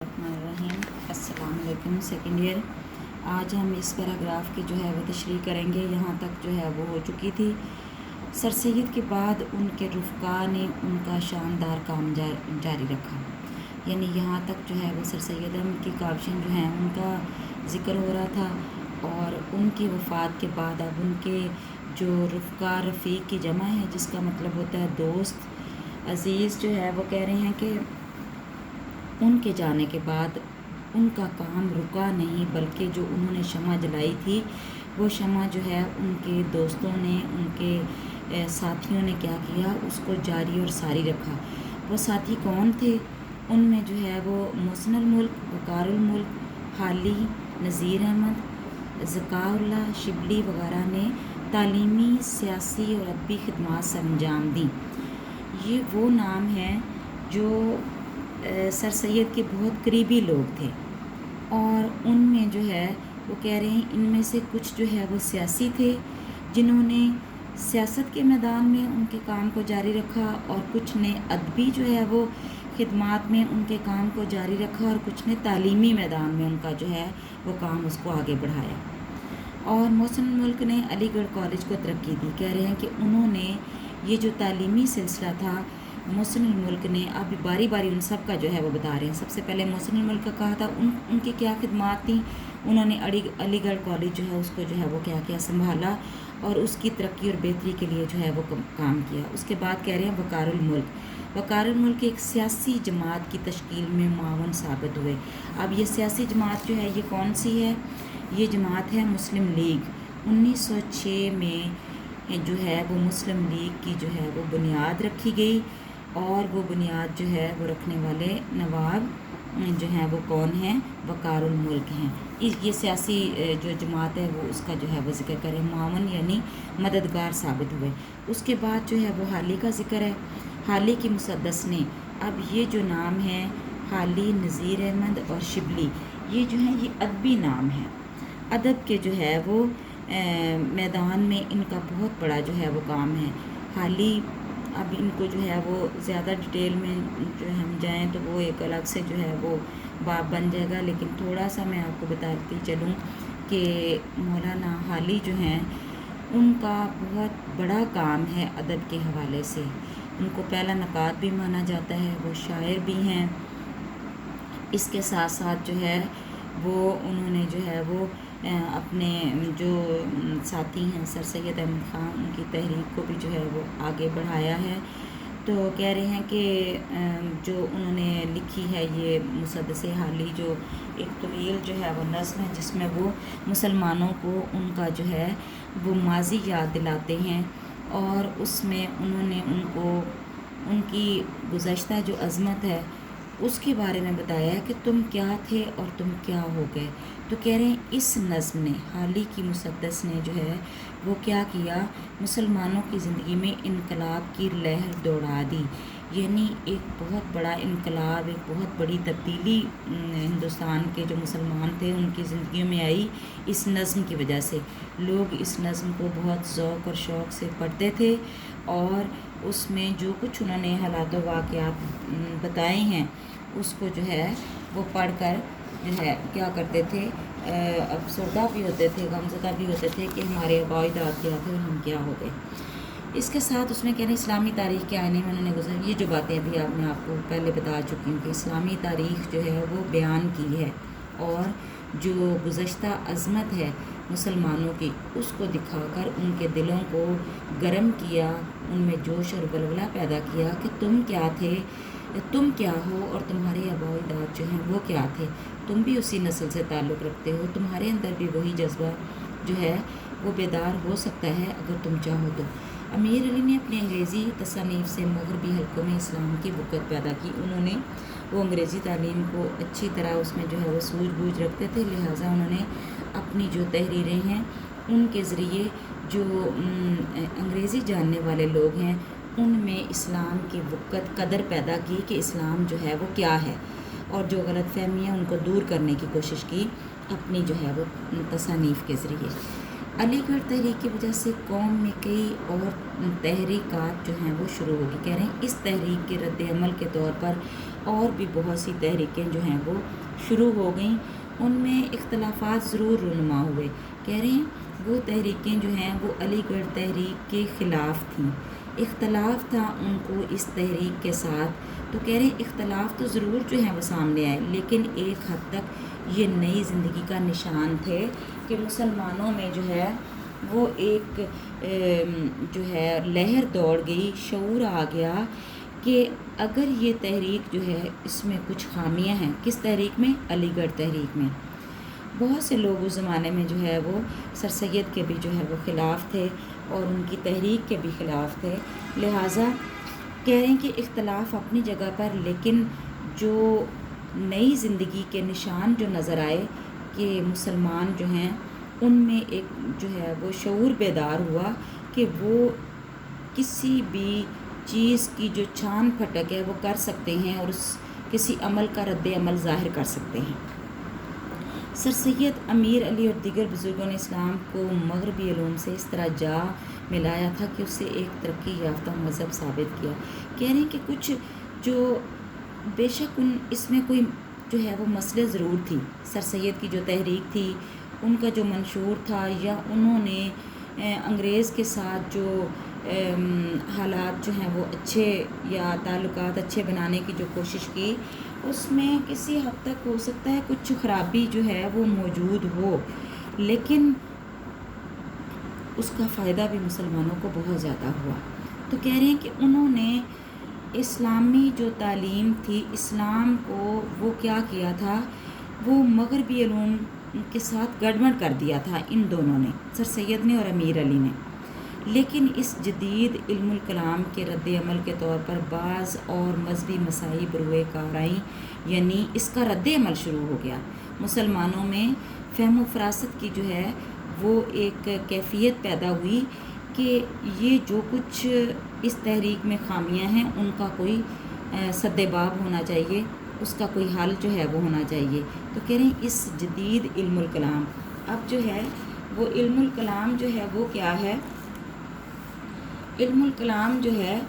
الرحیم السلام علیکم سیکنڈ ایئر۔ آج ہم اس پیراگراف کی جو ہے وہ تشریح کریں گے۔ یہاں تک جو ہے وہ ہو چکی تھی۔ سر سید کے بعد ان کے رفقا نے ان کا شاندار کام جاری رکھا، یعنی یہاں تک جو ہے وہ سر سید احمد کی کاوشیں جو ہیں ان کا ذکر ہو رہا تھا، اور ان کی وفات کے بعد اب ان کے جو رفقا، رفیق کی جمع ہے جس کا مطلب ہوتا ہے دوست عزیز، جو ہے وہ کہہ رہے ہیں کہ ان کے جانے کے بعد ان کا کام رکا نہیں، بلکہ جو انہوں نے شمع جلائی تھی وہ شمع جو ہے ان کے دوستوں نے، ان کے ساتھیوں نے کیا کیا، اس کو جاری اور ساری رکھا۔ وہ ساتھی کون تھے؟ ان میں جو ہے وہ محسن الملک، وقار الملک، حالی، نذیر احمد، ذکاء اللہ، شبلی وغیرہ نے تعلیمی، سیاسی اور ادبی خدمات سر انجام دیں۔ یہ وہ نام ہیں جو سر سید کے بہت قریبی لوگ تھے، اور ان میں جو ہے وہ کہہ رہے ہیں ان میں سے کچھ جو ہے وہ سیاسی تھے جنہوں نے سیاست کے میدان میں ان کے کام کو جاری رکھا، اور کچھ نے ادبی جو ہے وہ خدمات میں ان کے کام کو جاری رکھا، اور کچھ نے تعلیمی میدان میں ان کا جو ہے وہ کام اس کو آگے بڑھایا۔ اور محسن الملک نے علی گڑھ کالج کو ترقی دی۔ کہہ رہے ہیں کہ انہوں نے یہ جو تعلیمی سلسلہ تھا، محسن الملک نے، اب باری باری ان سب کا جو ہے وہ بتا رہے ہیں۔ سب سے پہلے محسن الملک کا کہا تھا ان کی کیا خدمات تھیں۔ انہوں نے علی گڑھ کالج جو ہے اس کو جو ہے وہ کیا سنبھالا، اور اس کی ترقی اور بہتری کے لیے جو ہے وہ کام کیا۔ اس کے بعد کہہ رہے ہیں وقار الملک۔ وقار الملک ایک سیاسی جماعت کی تشکیل میں معاون ثابت ہوئے۔ اب یہ سیاسی جماعت جو ہے یہ کون سی ہے؟ یہ جماعت ہے مسلم لیگ۔ 1906 میں جو ہے وہ مسلم لیگ کی جو ہے وہ بنیاد رکھی گئی، اور وہ بنیاد جو ہے وہ رکھنے والے نواب جو ہیں وہ کون ہیں؟ وقار الملک ہیں۔ یہ سیاسی جو جماعت ہے وہ اس کا جو ہے وہ ذکر کریں، معاون یعنی مددگار ثابت ہوئے۔ اس کے بعد جو ہے وہ حالی کا ذکر ہے۔ حالی کی مسدس نے، اب یہ جو نام ہیں حالی، نذیر احمد اور شبلی، یہ جو ہیں یہ ادبی نام ہیں۔ ادب کے جو ہے وہ میدان میں ان کا بہت بڑا جو ہے وہ کام ہے۔ حالی، اب ان کو جو ہے وہ زیادہ ڈیٹیل میں جو ہم جائیں تو وہ ایک الگ سے جو ہے وہ باب بن جائے گا، لیکن تھوڑا سا میں آپ کو بتاتی چلوں کہ مولانا حالی جو ہیں ان کا بہت بڑا کام ہے ادب کے حوالے سے۔ ان کو پہلا نقاد بھی مانا جاتا ہے، وہ شاعر بھی ہیں۔ اس کے ساتھ ساتھ جو ہے وہ انہوں نے جو ہے وہ اپنے جو ساتھی ہیں سر سید احمد خان، ان کی تحریک کو بھی جو ہے وہ آگے بڑھایا ہے۔ تو کہہ رہے ہیں کہ جو انہوں نے لکھی ہے یہ مسدس حالی، جو ایک طویل جو ہے وہ نظم ہے جس میں وہ مسلمانوں کو ان کا جو ہے وہ ماضی یاد دلاتے ہیں، اور اس میں انہوں نے ان کو ان کی گزشتہ جو عظمت ہے اس کے بارے میں بتایا ہے کہ تم کیا تھے اور تم کیا ہو گئے۔ تو کہہ رہے ہیں اس نظم نے، حالی کی مسدس نے جو ہے وہ کیا کیا، مسلمانوں کی زندگی میں انقلاب کی لہر دوڑا دی، یعنی ایک بہت بڑا انقلاب، ایک بہت بڑی تبدیلی ہندوستان کے جو مسلمان تھے ان کی زندگیوں میں آئی اس نظم کی وجہ سے۔ لوگ اس نظم کو بہت ذوق اور شوق سے پڑھتے تھے، اور اس میں جو کچھ انہوں نے حالات و واقعات بتائے ہیں اس کو جو ہے وہ پڑھ کر جو ہے کیا کرتے تھے، افسردہ بھی ہوتے تھے، غمزدہ بھی ہوتے تھے کہ ہمارے آباء و اجداد کیا تھے اور ہم کیا ہو گئے۔ اس کے ساتھ اس میں کہہ رہے ہیں اسلامی تاریخ کے آئینے میں انہوں نے گزر، یہ جو باتیں ابھی میں آپ کو پہلے بتا چکی ہوں کہ اسلامی تاریخ جو ہے وہ بیان کی ہے، اور جو گزشتہ عظمت ہے مسلمانوں کی اس کو دکھا کر ان کے دلوں کو گرم کیا، ان میں جوش اور ولولہ پیدا کیا کہ تم کیا تھے، تم کیا ہو، اور تمہارے آباء و اجداد جو ہیں وہ کیا تھے، تم بھی اسی نسل سے تعلق رکھتے ہو، تمہارے اندر بھی وہی جذبہ جو ہے وہ بیدار ہو سکتا ہے اگر تم چاہو تو۔ امیر علی نے اپنی انگریزی تصانیف سے مغربی حلقوں میں اسلام کی وقت پیدا کی۔ انہوں نے وہ انگریزی تعلیم کو اچھی طرح اس میں جو ہے وہ سوجھ بوجھ رکھتے تھے، لہٰذا انہوں نے اپنی جو تحریریں ہیں ان کے ذریعے جو انگریزی جاننے والے لوگ ہیں ان میں اسلام کی وقت قدر پیدا کی کہ اسلام جو ہے وہ کیا ہے، اور جو غلط فہمیاں ان کو دور کرنے کی کوشش کی اپنی جو ہے وہ تصانیف کے ذریعے۔ علی گڑھ تحریک کی وجہ سے قوم میں کئی اور تحریکات جو ہیں وہ شروع ہوگی۔ کہہ رہے ہیں اس تحریک کے رد عمل کے طور پر اور بھی بہت سی تحریکیں جو ہیں وہ شروع ہو گئیں. ان میں اختلافات ضرور رونما ہوئے. کہہ رہے ہیں وہ تحریکیں جو ہیں وہ علی گڑھ تحریک کے خلاف تھیں. اختلاف تھا ان کو اس تحریک کے ساتھ. تو کہہ رہے ہیں اختلاف تو ضرور جو ہیں وہ سامنے آئے، لیکن ایک حد تک یہ نئی زندگی کا نشان تھے کہ مسلمانوں میں جو ہے وہ ایک جو ہے لہر دوڑ گئی، شعور آ گیا کہ اگر یہ تحریک جو ہے اس میں کچھ خامیاں ہیں. کس تحریک میں؟ علی گڑھ تحریک میں. بہت سے لوگ اس زمانے میں جو ہے وہ سر سید کے بھی جو ہے وہ خلاف تھے اور ان کی تحریک کے بھی خلاف تھے. لہٰذا کہہ رہے ہیں کہ اختلاف اپنی جگہ پر، لیکن جو نئی زندگی کے نشان جو نظر آئے کہ مسلمان جو ہیں ان میں ایک جو ہے وہ شعور بیدار ہوا کہ وہ کسی بھی چیز کی جو چھان پھٹک ہے وہ کر سکتے ہیں اور اس کسی عمل کا رد عمل ظاہر کر سکتے ہیں. سر سید امیر علی اور دیگر بزرگوں نے اسلام کو مغربی علوم سے اس طرح جا ملایا تھا کہ اسے ایک ترقی یافتہ مذہب ثابت کیا. کہہ رہے ہیں کہ کچھ جو بے شک اس میں کوئی جو ہے وہ مسئلے ضرور تھی. سر سید کی جو تحریک تھی، ان کا جو منشور تھا، یا انہوں نے انگریز کے ساتھ جو حالات جو ہیں وہ اچھے یا تعلقات اچھے بنانے کی جو کوشش کی، اس میں کسی حد تک ہو سکتا ہے کچھ خرابی جو ہے وہ موجود ہو، لیکن اس کا فائدہ بھی مسلمانوں کو بہت زیادہ ہوا. تو کہہ رہے ہیں کہ انہوں نے اسلامی جو تعلیم تھی، اسلام کو وہ کیا کیا تھا، وہ مغربی علوم کے ساتھ گڑبڑ کر دیا تھا ان دونوں نے، سر سید نے اور امیر علی نے. لیکن اس جدید علم الکلام کے رد عمل کے طور پر بعض اور مذہبی مسائل بروئے کار آئیں، یعنی اس کا رد عمل شروع ہو گیا. مسلمانوں میں فہم و فراست کی جو ہے وہ ایک کیفیت پیدا ہوئی کہ یہ جو کچھ اس تحریک میں خامیاں ہیں ان کا کوئی سد باب ہونا چاہیے، اس کا کوئی حل جو ہے وہ ہونا چاہیے. تو کہہ رہے ہیں اس جدید علم الکلام، اب جو ہے وہ علم الکلام جو ہے وہ کیا ہے؟ علم الکلام جو ہے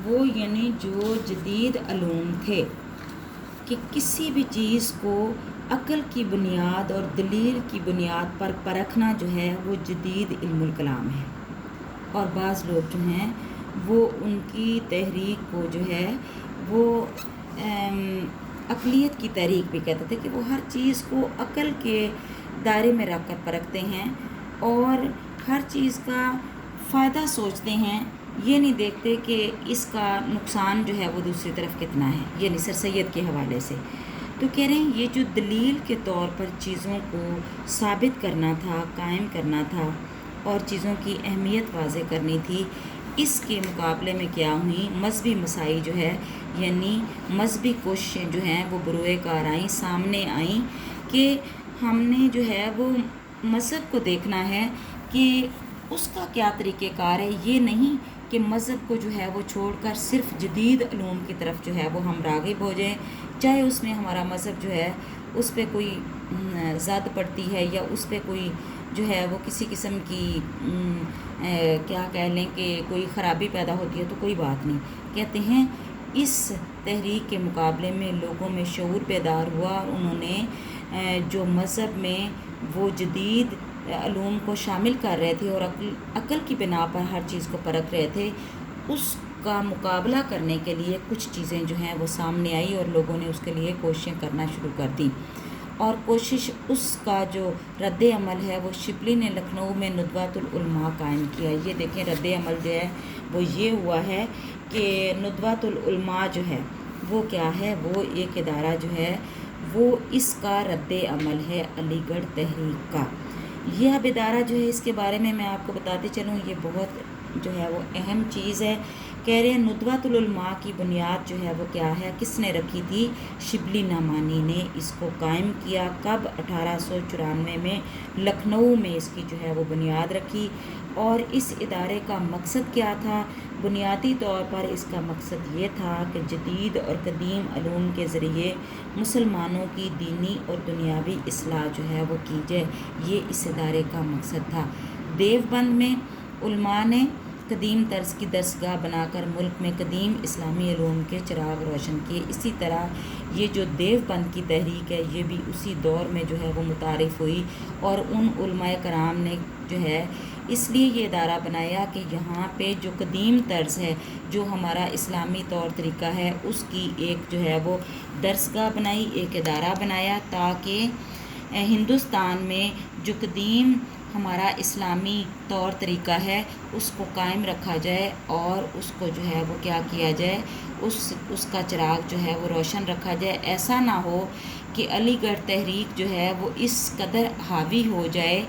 وہ یعنی جو جدید علوم تھے کہ کسی بھی چیز کو عقل کی بنیاد اور دلیل کی بنیاد پر پرکھنا جو ہے وہ جدید علم الکلام ہے. اور بعض لوگ جو ہیں وہ ان کی تحریک کو جو ہے وہ عقلیت کی تحریک بھی کہتے تھے کہ وہ ہر چیز کو عقل کے دائرے میں رکھ کر پرکھتے ہیں اور ہر چیز کا فائدہ سوچتے ہیں، یہ نہیں دیکھتے کہ اس کا نقصان جو ہے وہ دوسری طرف کتنا ہے، یعنی سر سید کے حوالے سے. تو کہہ رہے ہیں یہ جو دلیل کے طور پر چیزوں کو ثابت کرنا تھا، قائم کرنا تھا اور چیزوں کی اہمیت واضح کرنی تھی، اس کے مقابلے میں کیا ہوئیں؟ مذہبی مسائل جو ہے یعنی مذہبی کوششیں جو ہیں وہ بروئے کار آئیں، سامنے آئیں کہ ہم نے جو ہے وہ مذہب کو دیکھنا ہے کہ اس کا کیا طریقہ کار ہے. یہ نہیں کہ مذہب کو جو ہے وہ چھوڑ کر صرف جدید علوم کی طرف جو ہے وہ ہم راغب ہو جائیں، چاہے اس میں ہمارا مذہب جو ہے اس پہ کوئی زد پڑتی ہے یا اس پہ کوئی جو ہے وہ کسی قسم کی کیا کہہ لیں کہ کوئی خرابی پیدا ہوتی ہے تو کوئی بات نہیں. کہتے ہیں اس تحریک کے مقابلے میں لوگوں میں شعور بیدار ہوا اور انہوں نے جو مذہب میں وہ جدید علوم کو شامل کر رہے تھے اور عقل کی بنا پر ہر چیز کو پرکھ رہے تھے، اس کا مقابلہ کرنے کے لیے کچھ چیزیں جو ہیں وہ سامنے آئی اور لوگوں نے اس کے لیے کوششیں کرنا شروع کر دیں. اور کوشش اس کا جو رد عمل ہے وہ شبلی نے لکھنؤ میں ندوۃ العلماء قائم کیا. یہ دیکھیں رد عمل جو ہے وہ یہ ہوا ہے کہ ندوۃ العلماء جو ہے وہ کیا ہے، وہ ایک ادارہ جو ہے وہ اس کا رد عمل ہے علی گڑھ تحریک کا. یہ اب ادارہ جو ہے اس کے بارے میں آپ کو بتاتے چلوں، یہ بہت جو ہے وہ اہم چیز ہے. کہہ رہے ہیں ندوۃ العلماء کی بنیاد جو ہے وہ کیا ہے، کس نے رکھی تھی؟ شبلی نعمانی نے اس کو قائم کیا. کب؟ 1894 میں لکھنؤ میں اس کی جو ہے وہ بنیاد رکھی. اور اس ادارے کا مقصد کیا تھا؟ بنیادی طور پر اس کا مقصد یہ تھا کہ جدید اور قدیم علوم کے ذریعے مسلمانوں کی دینی اور دنیاوی اصلاح جو ہے وہ کی جائے. یہ اس ادارے کا مقصد تھا. دیوبند میں علماء نے قدیم طرز کی درسگاہ بنا کر ملک میں قدیم اسلامی علوم کے چراغ روشن کیے۔ اسی طرح یہ جو دیوبند کی تحریک ہے یہ بھی اسی دور میں جو ہے وہ متعارف ہوئی، اور ان علماء کرام نے جو ہے اس لیے یہ ادارہ بنایا کہ یہاں پہ جو قدیم طرز ہے، جو ہمارا اسلامی طور طریقہ ہے، اس کی ایک جو ہے وہ درسگاہ بنائی، ایک ادارہ بنایا، تاکہ ہندوستان میں جو قدیم ہمارا اسلامی طور طریقہ ہے اس کو قائم رکھا جائے، اور اس کو جو ہے وہ کیا کیا جائے، اس کا چراغ جو ہے وہ روشن رکھا جائے۔ ایسا نہ ہو کہ علی گڑھ تحریک جو ہے وہ اس قدر حاوی ہو جائے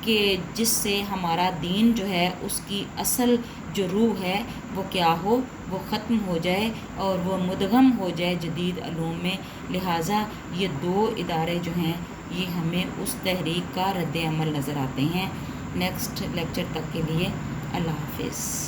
کہ جس سے ہمارا دین جو ہے اس کی اصل جو روح ہے وہ کیا ہو، وہ ختم ہو جائے اور وہ مدغم ہو جائے جدید علوم میں۔ لہٰذا یہ دو ادارے جو ہیں یہ ہمیں اس تحریک کا رد عمل نظر آتے ہیں۔ نیکسٹ لیکچر تک کے لیے اللہ حافظ۔